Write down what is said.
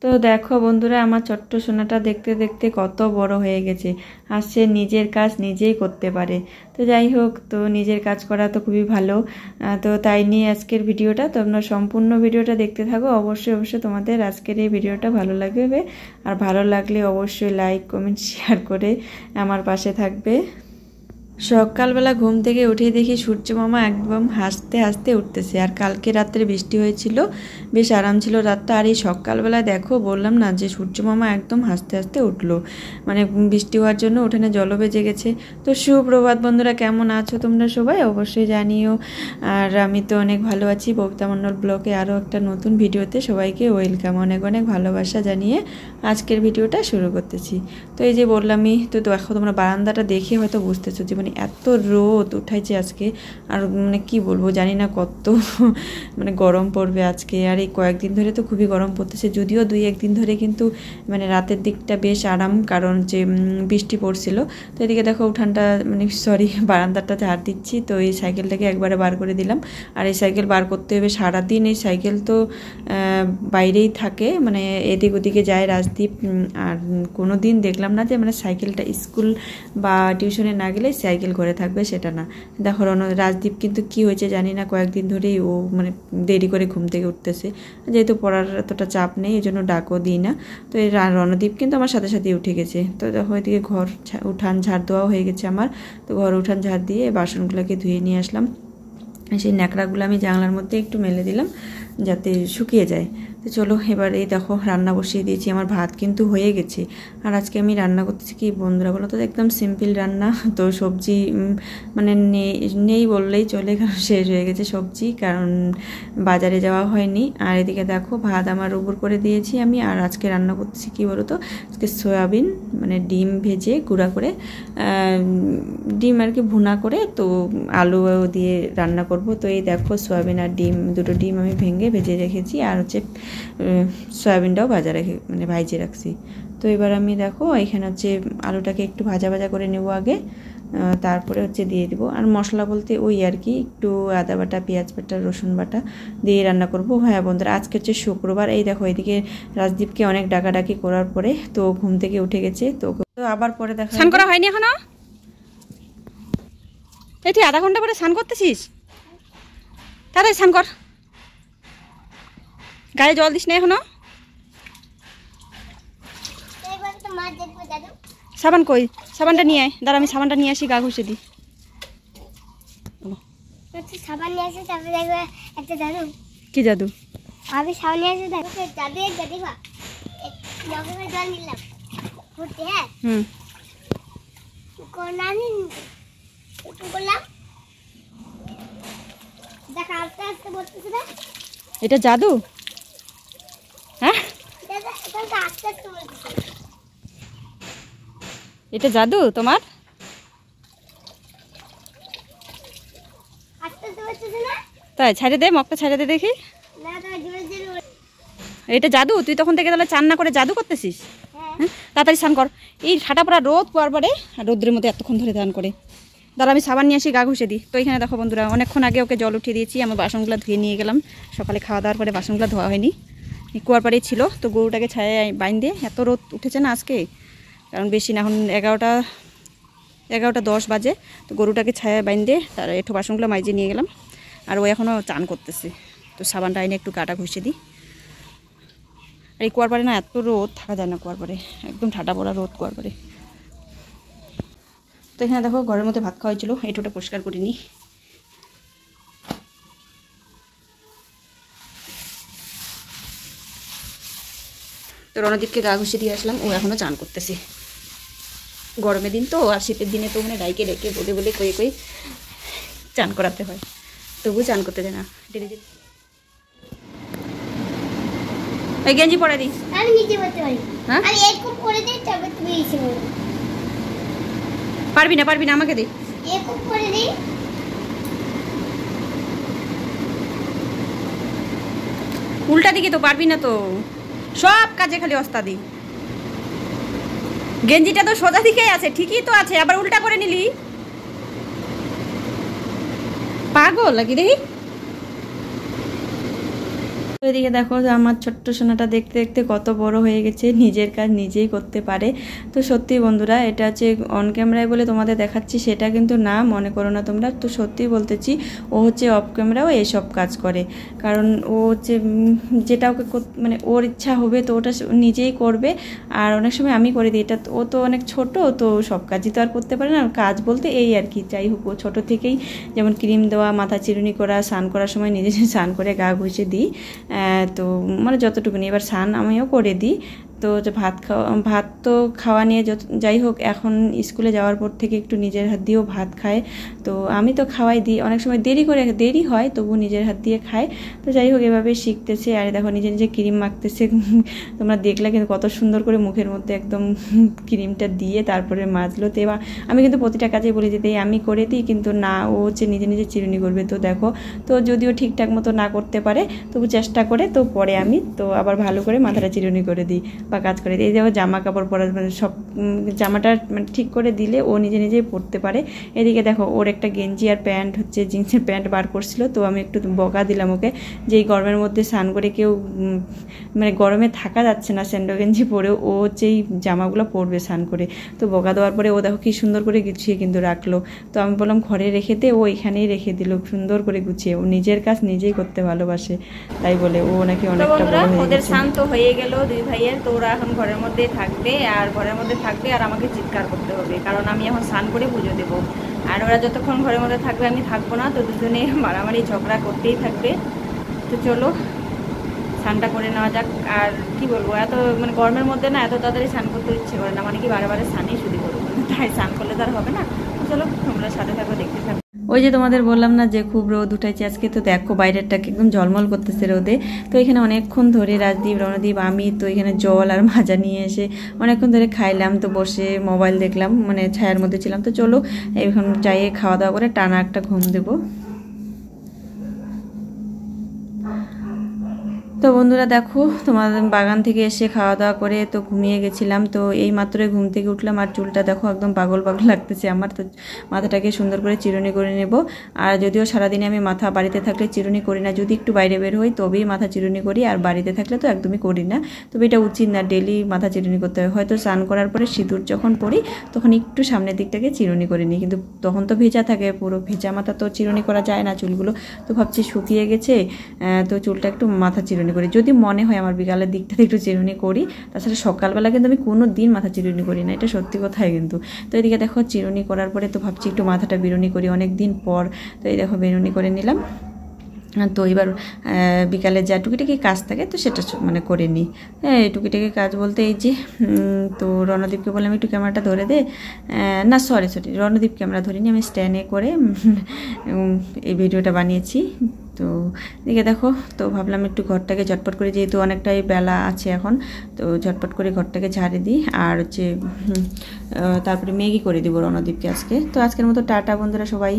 তো দেখো বন্ধুরা, আমার ছোট্ট সোনাটা দেখতে দেখতে কত বড় হয়ে গেছে, আর সে নিজের কাজ নিজেই করতে পারে। তো যাই হোক, তো নিজের কাজ করা তো খুবই ভালো। তো তাই নিয়ে আজকের ভিডিওটা, তোমরা সম্পূর্ণ ভিডিওটা দেখতে থাকো। অবশ্যই অবশ্যই তোমাদের আজকের এই ভিডিওটা ভালো লাগবে, আর ভালো লাগলে অবশ্যই লাইক কমেন্ট শেয়ার করে আমার পাশে থাকবে। সকালবেলা ঘুম থেকে উঠে দেখি সূর্য মামা একদম হাসতে হাসতে উঠতেছে। আর কালকে রাত্রে বৃষ্টি হয়েছিল, বেশ আরাম ছিল রাতটা। আর এই সকালবেলা দেখো, বললাম না যে সূর্য মামা একদম হাসতে হাসতে উঠলো, মানে বৃষ্টি হওয়ার জন্য উঠানে জলও বেজে গেছে। তো সুপ্রভাত বন্ধুরা, কেমন আছো তোমরা সবাই অবশ্যই জানিও। আর আমি তো অনেক ভালো আছি। ববিতা মণ্ডল ব্লগে আরও একটা নতুন ভিডিওতে সবাইকে ওয়েলকাম, অনেক অনেক ভালোবাসা জানিয়ে আজকের ভিডিওটা শুরু করতেছি। তো এই যে বললামই, তো দেখো তোমরা বারান্দাটা দেখে হয়তো বুঝতেছো যে মানে এত রোদ উঠাইছে আজকে। আর মানে কি বলবো, জানি না কত মানে গরম পড়বে আজকে। আর এই কয়েকদিন ধরে তো খুবই গরম পড়তেছে, যদিও 2-1 দিন ধরে কিন্তু মানে রাতের দিকটা বেশ আরাম, কারণ যে বৃষ্টি পড়ছিল। তো এদিকে দেখো উঠানটা মানে বারান্দাটা ঝাড় দিচ্ছি। তো এই সাইকেলটাকে একবারে বার করে দিলাম। আর এই সাইকেল বার করতে হবে সারাদিন। এই সাইকেল তো বাইরেই থাকে, মানে এদিক ওদিকে যায় রাজদীপ। আর কোনো দিন দেখলাম না যে মানে সাইকেলটা স্কুল বা টিউশনে না গেলে সাইকেল করে থাকবে, সেটা না। দেখো রাজদীপ কিন্তু কি হয়েছে জানি না, কয়েকদিন ধরেই ও মানে দেরি করে ঘুম থেকে উঠতেছে। যেহেতু পড়ার এতটা চাপ নেই, এই জন্য ডাকও দিই না। তো এই রণদীপ কিন্তু আমার সাথে সাথে উঠে গেছে। তো দেখো এদিকে উঠান ঝাড় দেওয়া হয়ে গেছে আমার। তো ঘর উঠান ঝাড় দিয়ে বাসনগুলোকে ধুয়ে নিয়ে আসলাম। সেই ন্যাকড়াগুলো আমি জানলার মধ্যে একটু মেলে দিলাম যাতে শুকিয়ে যায়। তো চলো এবার এই দেখো রান্না বসিয়ে দিয়েছি। আমার ভাত কিন্তু হয়ে গেছে। আর আজকে আমি রান্না করতেছি কি বন্ধুরা বলো তো, একদম সিম্পল রান্না। তো সবজি মানে নেই বললেই চলে, কারণ শেষ হয়ে গেছে সবজি, কারণ বাজারে যাওয়া হয়নি। আর এদিকে দেখো ভাত আমার উপর করে দিয়েছি আমি। আর আজকে রান্না করতেছি কি বলো তো, আজকে সয়াবিন মানে ডিম ভেজে গুঁড়া করে, ডিম আর কি ভুনা করে, তো আলু দিয়ে রান্না করব। তো এই দেখো সয়াবিন আর ডিম, দুটো ডিম আমি ভেজে রেখেছি। আর হচ্ছে সয়াবিনটাও ভাজিয়ে রাখছি। তো এবার আমি দেখো এখানে হচ্ছে আলুটাকে একটু ভাজা ভাজা করে নেব আগে, তারপরে হচ্ছে দিয়ে দিব। আর মশলা বলতে ওই আর কি একটু আদা বাটা, পেঁয়াজ বাটা, রসুন বাটা দিয়ে রান্না করব। হ্যাঁ বন্ধুরা, আজকে হচ্ছে শুক্রবার। এই দেখো এদিকে রাজদীপকে অনেক ডাকাডাকি করার পরে তো ঘুম থেকে উঠে গেছে। তো আবার পরে দেখা স্নান করা হয়নি এখনো? এই তুই আধা ঘন্টা পরে স্নান করতেছিস? তাড়াতাড়ি স্নান কর, গায়ে জল দিস না এখনো। সাবান কই? সাবানটা নিয়ে আয়, দাঁড়া আমি সাবানটা নিয়ে আসি, গা ঘষে দিই। সাবান নিয়ে আসে, তারপরে দেখবে একটা জাদু। কি জাদু? আমি সাবান নিয়ে আসে দেখো জাদু, এক জাদু বা নগরে জল নিলাম ফুটে। হ্যাঁ কোনানি একটু করলাম, দেখা আস্তে আস্তে বলতেছে না এটা জাদু? হ্যাঁ এটা আস্তে আস্তে বলতেছে। এটা জাদু তোমার? আস্তে আস্তে বলতেছে না? তাই ছাড়ে দে, মগটা ছাড়ে দে দেখি। না না জোরে জোরে। এটা জাদু? তুই তখন থেকে তাহলে চান না করে জাদু করতেছিস? হ্যাঁ তাড়াতাড়ি স্নান কর। এই ঠাটা পড়া রোদ পোয়ার পরে আর রোদ্রের মধ্যে এতক্ষণ ধরে স্নান করে। দাঁড়া আমি সাবান নিয়ে আসি, গা ঘষে দিই। তো এখানে দেখো বন্ধুরা, অনেকক্ষণ আগে ওকে জল উঠিয়ে দিয়েছি। আমার বাসনগুলো ধুয়ে নিয়ে গেলাম। সকালে খাওয়া দাওয়ার পরে বাসনগুলো ধোয়া হয়নি, কুয়ার পাড়েই ছিল। তো গরুটাকে ছায়ায় বাইন্ধে, এত রোদ উঠেছে না আজকে, কারণ বেশি না, এখন 11:10 বাজে। তো গরুটাকে ছায়ায় বাইন্ধে তার একটু বাসনগুলো মাইজে নিয়ে গেলাম। আর ও এখনও চান করতেছে। তো সাবানটা এনে একটু গাটা ঘষে দিই। আর এই কুয়ার পাড়ে না এত রোদ, থাকা যায় না কুয়ার পাড়ে, একদম ঠাটা পড়া রোদ কুয়ার পাড়ে। তো এখানে দেখো ঘরের মধ্যে ভাত খাওয়া হয়েছিল, এটুটা পরিষ্কার করে নিই। তো রণদীপকে গা ঘষে দিয়ে আসলাম, ও এখনও চান করতেছে। গরমের দিন তো, আর শীতের দিনে তো মানে ডাইকে ডেকে বলে বলে কই চান করাতে হয়, তবু চান করতে দেয় না। এই গেঞ্জি পরে দিই, আমি নিচে বলতে পারি। হ্যাঁ আমি এরকম করে দিই, তবে তুমি এসে বলো। পারবি না, আমাকে দে। এরকম করে দিই, উল্টা দিকে তো পারবি না, তো সব কাজে খালি ওস্তাদি। গেঞ্জিটা তো সোজা দিকেই আছে, ঠিকই তো আছে, আবার উল্টা করে নিলি, পাগল নাকি দেখি। এদিকে দেখো আমার ছোট্ট সোনাটা দেখতে দেখতে কত বড় হয়ে গেছে, নিজের কাজ নিজেই করতে পারে। তো সত্যি বন্ধুরা, এটা হচ্ছে অন ক্যামেরায় বলে তোমাদের দেখাচ্ছি সেটা কিন্তু না, মনে করো না তোমরা। তো সত্যি বলতেছি, ও হচ্ছে অফ ক্যামেরাও এইসব কাজ করে, কারণ ও হচ্ছে যেটা ওকে মানে ওর ইচ্ছা হবে তো ওটা নিজেই করবে। আর অনেক সময় আমি করে দিই, এটা ও তো অনেক ছোট, তো সব কাজই তো আর করতে পারে না। কাজ বলতে এই আর কি, যাই হোক ও ছোটো থেকেই যেমন ক্রিম দেওয়া, মাথা চিরুনি করা, স্নান করার সময় নিজে স্নান করে গা ঘষে দিই। তো মানে যতটুকুনি, এবার স্নান আমিও করে দিই। তো ভাত তো খাওয়া নিয়ে যাই হোক, এখন স্কুলে যাওয়ার পর থেকে একটু নিজের হাত দিয়েও ভাত খায়। তো আমি তো খাওয়াই দিই, অনেক সময় দেরি হয় তবু নিজের হাত দিয়ে খায়। তো যাই হোক এভাবে শিখতেছে। আর দেখো নিজে নিজে ক্রিম মাখতেছে, তোমরা দেখলে কিন্তু কত সুন্দর করে মুখের মধ্যে একদম ক্রিমটা দিয়ে তারপরে মাজলো। তো এবার আমি কিন্তু প্রতিটা কাজে বলে যেতে আমি করে দিই, কিন্তু না, ও হচ্ছে নিজে নিজে চিরুনি করবে। তো দেখো, তো যদিও ঠিকঠাক মতো না করতে পারে তবু চেষ্টা করে, তো পরে আমি তো আবার ভালো করে মাথাটা চিরুনি করে দিই বা কাজ করে দিই। এই দেখো জামা কাপড় পরা, মানে সব জামাটা মানে ঠিক করে দিলে ও নিজে নিজেই পরতে পারে। এদিকে দেখো ওর একটা গেঞ্জি আর প্যান্ট হচ্ছে জিন্সের প্যান্ট বার করছিল, তো আমি একটু বকা দিলাম ওকে যে এই গরমের মধ্যে স্নান করে কেউ মানে গরমে থাকা যাচ্ছে না স্যান্ডো গেঞ্জি পরেও, ও হচ্ছে এই জামাগুলো পরবে স্নান করে। তো বকা দেওয়ার পরে ও দেখো কি সুন্দর করে গুছিয়ে কিন্তু রাখলো। তো আমি বললাম ঘরে রেখে দে, ও এখানেই রেখে দিল সুন্দর করে গুছিয়ে। ও নিজের কাজ নিজেই করতে ভালোবাসে, তাই বলে ও নাকি অনেকটা বড় হয়ে গেছে। ওদের শান্ত হয়ে গেল দুই ভাইয়ের, তো ওরা এখন ঘরের মধ্যে থাকবে আর আমাকে চিৎকার করতে হবে, কারণ আমি এখন স্নান করে পুজো দেবো। আর ওরা যতক্ষণ ঘরের মধ্যে থাকবে আমি থাকবো না, তো দুজনে মারামারি ঝগড়া করতেই থাকবে। তো চলো স্নানটা করে নেওয়া যাক। আর কি বলবো, এত মানে গরমের মধ্যে না এত তাড়াতাড়ি স্নান করতে ইচ্ছে করে না, মানে কি বারে স্নানই শুধু করবো, তাই স্নান করলে তো আর হবে না। চলো তোমরা সাথে থাকো, দেখতে থাকো। ওই যে তোমাদের বললাম না যে খুব রোদ উঠেছে আজকে, তো দেখো বাইরেরটাকে একদম ঝলমল করতেছে রোদে। তো এখানে অনেকক্ষণ ধরে রাজদীপ, রণদীপ, আমি তো এখানে জল আর মাজা নিয়ে এসে অনেকক্ষণ ধরে খাইলাম। তো বসে মোবাইল দেখলাম, মানে ছায়ার মধ্যে ছিলাম। তো চলো এখন যাইয়ে খাওয়া দাওয়া করে টানা একটা ঘুম দেবো। তো বন্ধুরা দেখো, তোমাদের বাগান থেকে এসে খাওয়া দাওয়া করে তো ঘুমিয়ে গেছিলাম। তো এই মাত্রই ঘুম থেকে উঠলাম, আর চুলটা দেখো একদম পাগল লাগতেছে আমার। তো মাথাটাকে সুন্দর করে চিরুনি করে নেব। আর যদিও সারাদিনে আমি মাথা বাড়িতে থাকলে চিরুনি করি না, যদি একটু বাইরে বের হই তবেই মাথা চিরুনি করি, আর বাড়িতে থাকলে তো একদমই করি না। তবে এটা উচিত না, ডেলি মাথা চিরুনি করতে হয়। হয়তো স্নান করার পরে সিঁদুর যখন পরি তখন একটু সামনের দিকটাকে চিরুনি করে নিই, কিন্তু তখন তো ভেজা থাকে, পুরো ভেজা মাথা তো চিরুনি করা যায় না চুলগুলো। তো ভাবছি শুকিয়ে গেছে, তো চুলটা একটু মাথা চিরুনি করি, যদি মনে হয় আমার বিকালের দিকটাতে একটু চিরুনি করি। তাছাড়া সকালবেলা কিন্তু আমি কোনো দিন মাথা চিরুনি করি না, এটা সত্যি কথাই কিন্তু। তো এদিকে দেখো চিরুনি করার পরে তো ভাবছি একটু মাথাটা বেরুনি করি অনেক দিন পর। তো এই দেখো বেরুনি করে নিলাম। তো এবার বিকালে যা টুকিটাকি কাজ থাকে তো সেটা মানে করে নিই। হ্যাঁ, টুকিটাকি কাজ বলতে এই যে তো রণদীপকে বললাম একটু ক্যামেরাটা ধরে দে, না সরি রণদীপ ক্যামেরা ধরিনি, আমি স্ট্যান্ডে করে এই ভিডিওটা বানিয়েছি। তো এদিকে দেখো, তো ভাবলাম একটু ঘরটাকে ঝটপট করে, যেহেতু অনেকটাই বেলা আছে এখন, তো ঝটপট করে ঘরটাকে ঝাড়ে দিই। আর হচ্ছে তারপরে ম্যাগি করে দিব রণদীপকে আজকে। তো আজকের মতো টাটা বন্ধুরা সবাই।